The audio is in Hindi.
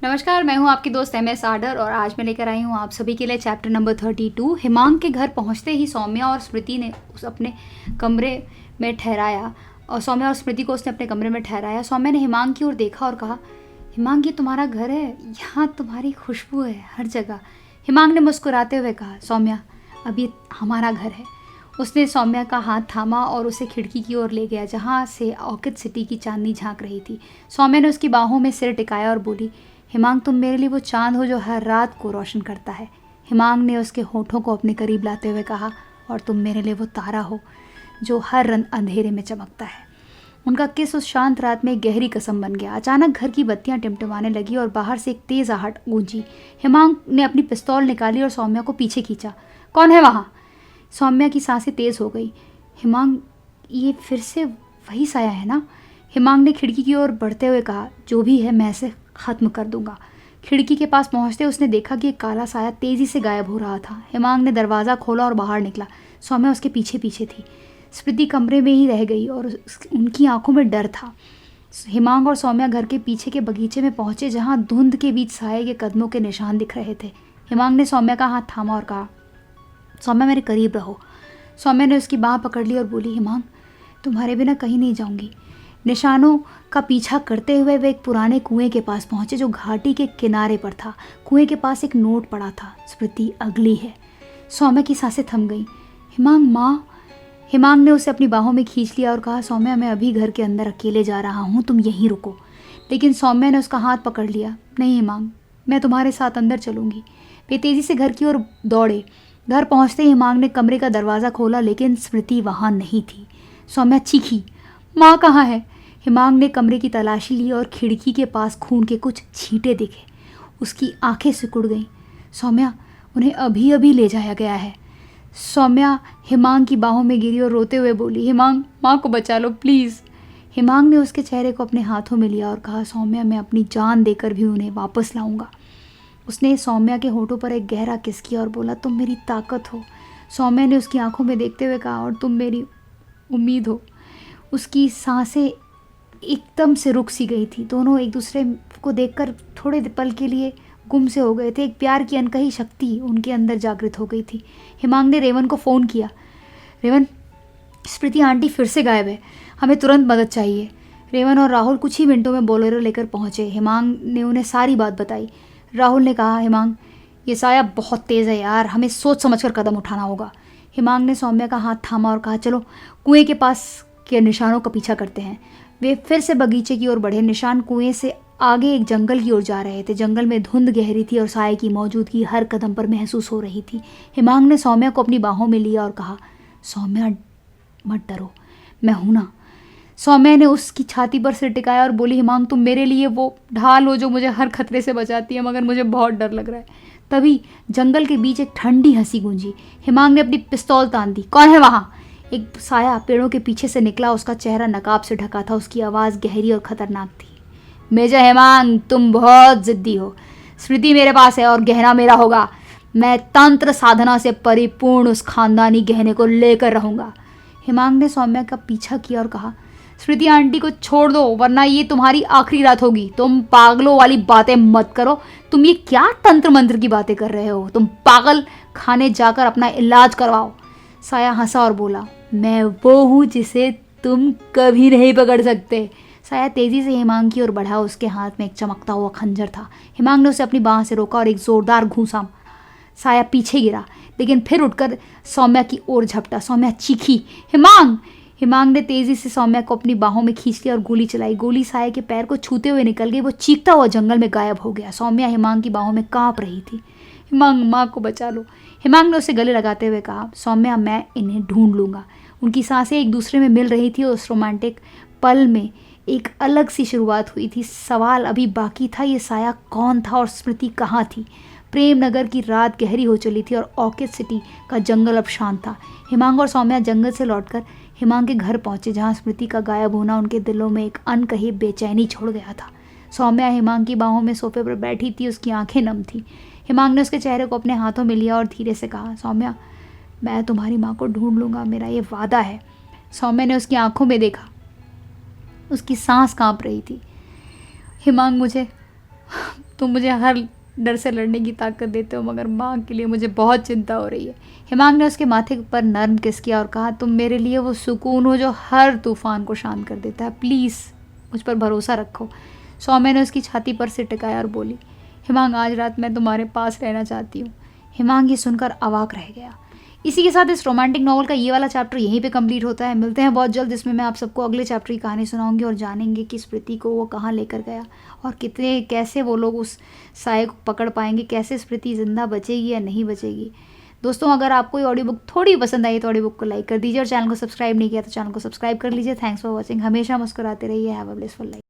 नमस्कार, मैं हूं आपकी दोस्त MS आडर और आज मैं लेकर आई हूं आप सभी के लिए चैप्टर नंबर 32। हिमांक के घर पहुंचते ही सौम्या और स्मृति ने उस अपने कमरे में ठहराया और सौम्या और स्मृति को उसने अपने कमरे में ठहराया। सौम्या ने हिमांक की ओर देखा और कहा, हिमांक ये तुम्हारा घर है, यहाँ तुम्हारी खुशबू है हर जगह। हिमांक ने मुस्कुराते हुए कहा, सौम्या अब ये हमारा घर है। उसने सौम्या का हाथ थामा और उसे खिड़की की ओर ले गया जहाँ से ऑर्किड सिटी की चांदनी झांक रही थी। सौम्या ने उसकी बाहों में सिर टिकाया और बोली, हिमांक तुम मेरे लिए वो चांद हो जो हर रात को रोशन करता है। हिमांक ने उसके होठों को अपने करीब लाते हुए कहा, और तुम मेरे लिए वो तारा हो जो हर अंधेरे में चमकता है। उनका किस उस शांत रात में एक गहरी कसम बन गया। अचानक घर की बत्तियां टिमटिमाने लगी और बाहर से एक तेज आहट गूंजी। हिमांक ने अपनी पिस्तौल निकाली और सौम्या को पीछे खींचा। कौन है वहाँ? सौम्या की सांसें तेज हो गई। हिमांक, ये फिर से वही साया है ना? हिमांक ने खिड़की की ओर बढ़ते हुए कहा, जो भी है मैं इसे ख़त्म कर दूंगा। खिड़की के पास पहुंचते उसने देखा कि एक काला साया तेज़ी से गायब हो रहा था। हिमांक ने दरवाज़ा खोला और बाहर निकला। सौम्या उसके पीछे पीछे थी। स्मृति कमरे में ही रह गई और उनकी आंखों में डर था। हिमांक और सौम्या घर के पीछे के बगीचे में पहुंचे जहां धुंध के बीच साये के कदमों के निशान दिख रहे थे। हिमांक ने सौम्या का हाथ थामा और कहा, सौम्या मेरे करीब रहो। सौम्या ने उसकी बाँह पकड़ ली और बोली, हिमांक तुम्हारे बिना कहीं नहीं जाऊंगी। निशानों का पीछा करते हुए वे एक पुराने कुएं के पास पहुंचे जो घाटी के किनारे पर था। कुएं के पास एक नोट पड़ा था, स्मृति अगली है। सौम्या की सांसें थम गईं। हिमांक माँ। हिमांक ने उसे अपनी बाहों में खींच लिया और कहा, सौम्या मैं अभी घर के अंदर अकेले जा रहा हूँ, तुम यहीं रुको। लेकिन सौम्या ने उसका हाथ पकड़ लिया। नहीं हिमांक, मैं तुम्हारे साथ अंदर चलूँगी। वे तेज़ी से घर की ओर दौड़े। घर पहुँचते ही हिमांक ने कमरे का दरवाज़ा खोला, लेकिन स्मृति वहाँ नहीं थी। सौम्या चीखी, माँ कहाँ है? हिमांक ने कमरे की तलाशी ली और खिड़की के पास खून के कुछ छींटे दिखे। उसकी आंखें सिकुड़ गईं। सौम्या, उन्हें अभी अभी ले जाया गया है। सौम्या हिमांक की बाहों में गिरी और रोते हुए बोली, हिमांक माँ को बचा लो प्लीज़। हिमांक ने उसके चेहरे को अपने हाथों में लिया और कहा, सौम्या मैं अपनी जान देकर भी उन्हें वापस लाऊंगा। उसने सौम्या के होठों पर एक गहरा किस किया और बोला, तुम मेरी ताकत हो। सौम्या ने उसकी आंखों में देखते हुए कहा, और तुम मेरी उम्मीद हो। उसकी सांसें एकदम से रुक सी गई थी। दोनों एक दूसरे को देखकर थोड़े पल के लिए गुम से हो गए थे। एक प्यार की अनकही शक्ति उनके अंदर जागृत हो गई थी। हिमांक ने रेवन को फ़ोन किया। रेवन, स्मृति आंटी फिर से गायब है, हमें तुरंत मदद चाहिए। रेवन और राहुल कुछ ही मिनटों में बोलेरो लेकर पहुँचे। हिमांक ने उन्हें सारी बात बताई। राहुल ने कहा, हिमांक ये साया बहुत तेज़ है यार, हमें सोच समझ कर कदम उठाना होगा। हिमांक ने सौम्या का हाथ थामा और कहा, चलो कुएं के पास के निशानों का पीछा करते हैं। वे फिर से बगीचे की ओर बढ़े। निशान कुएं से आगे एक जंगल की ओर जा रहे थे। जंगल में धुंध गहरी थी और साये की मौजूदगी हर कदम पर महसूस हो रही थी। हिमांक ने सौम्या को अपनी बाहों में लिया और कहा, सौम्या मत डरो, मैं हूं ना। सौम्या ने उसकी छाती पर सिर टिकाया और बोली, हिमांक तुम मेरे लिए वो ढाल हो जो मुझे हर खतरे से बचाती है, मगर मुझे बहुत डर लग रहा है। तभी जंगल के बीच एक ठंडी हंसी गूंजी। हिमांक ने अपनी पिस्तौल तान दी। कौन है वहाँ? एक साया पेड़ों के पीछे से निकला। उसका चेहरा नकाब से ढका था। उसकी आवाज़ गहरी और खतरनाक थी। मेजर हिमांक, तुम बहुत जिद्दी हो। स्मृति मेरे पास है और गहना मेरा होगा। मैं तंत्र साधना से परिपूर्ण उस खानदानी गहने को लेकर रहूँगा। हिमांक ने सौम्या का पीछा किया और कहा, स्मृति आंटी को छोड़ दो वरना ये तुम्हारी आखिरी रात होगी। तुम पागलों वाली बातें मत करो। तुम ये क्या तंत्र मंत्र की बातें कर रहे हो? तुम पागल खाने जाकर अपना इलाज करवाओ। साया हंसा और बोला, मैं वो हूँ जिसे तुम कभी नहीं पकड़ सकते। साया तेजी से हिमांक की ओर बढ़ा। उसके हाथ में एक चमकता हुआ खंजर था। हिमांक ने उसे अपनी बाह से रोका और एक जोरदार घूंसा। साया पीछे गिरा, लेकिन फिर उठकर सौम्या की ओर झपटा। सौम्या चीखी, हिमांक। हिमांक ने तेजी से सौम्या को अपनी बाहों में खींच लिया और गोली चलाई। गोली साया के पैर को छूते हुए निकल गई। वो चीखता हुआ जंगल में गायब हो गया। सौम्या हिमांक की बाहों में कांप रही थी। हिमांक माँ को बचा लो। हिमांक ने उसे गले लगाते हुए कहा, सौम्या मैं इन्हें ढूंढ लूँगा। उनकी सांसें एक दूसरे में मिल रही थी और उस रोमांटिक पल में एक अलग सी शुरुआत हुई थी। सवाल अभी बाकी था, ये साया कौन था और स्मृति कहाँ थी? प्रेम नगर की रात गहरी हो चली थी और ऑर्किड सिटी का जंगल अब शांत था। हिमांक और सौम्या जंगल से लौटकर हिमांक के घर पहुंचे जहां स्मृति का गायब होना उनके दिलों में एक अनकही बेचैनी छोड़ गया था। सौम्या हिमांक की बाहों में सोफे पर बैठी थी। उसकी आंखें नम थी। हिमांक ने उसके चेहरे को अपने हाथों में लिया और धीरे से कहा, सौम्या मैं तुम्हारी माँ को ढूंढ लूँगा, मेरा ये वादा है। सौम्या ने उसकी आंखों में देखा। उसकी सांस कांप रही थी। हिमांक मुझे तुम मुझे हर डर से लड़ने की ताकत देते हो, मगर माँ के लिए मुझे बहुत चिंता हो रही है। हिमांग ने उसके माथे पर नर्म किस किया और कहा, तुम मेरे लिए वो सुकून हो जो हर तूफान को शांत कर देता है, प्लीज़ मुझ पर भरोसा रखो। सौम्या ने उसकी छाती पर से टिकाया और बोली, हिमांग आज रात मैं तुम्हारे पास रहना चाहती हूँ। हिमांग ये सुनकर अवाक रह गया। इसी के साथ इस रोमांटिक नॉवल का ये वाला चैप्टर यहीं पे कंप्लीट होता है। मिलते हैं बहुत जल्द, जिसमें मैं आप सबको अगले चैप्टर की कहानी सुनाऊंगी और जानेंगे कि स्मृति को वो कहाँ लेकर गया और कितने कैसे वो लोग उस साये को पकड़ पाएंगे, कैसे स्मृति ज़िंदा बचेगी या नहीं बचेगी। दोस्तों, अगर आपको ये ऑडियो बुक थोड़ी पसंद आई तो ऑडियो बुक को लाइक कर दीजिए और चैनल को सब्सक्राइब नहीं किया तो चैनल को सब्सक्राइब कर लीजिए। Thanks for watching. हमेशा मुस्कुराते रहिए। Have a blissful life.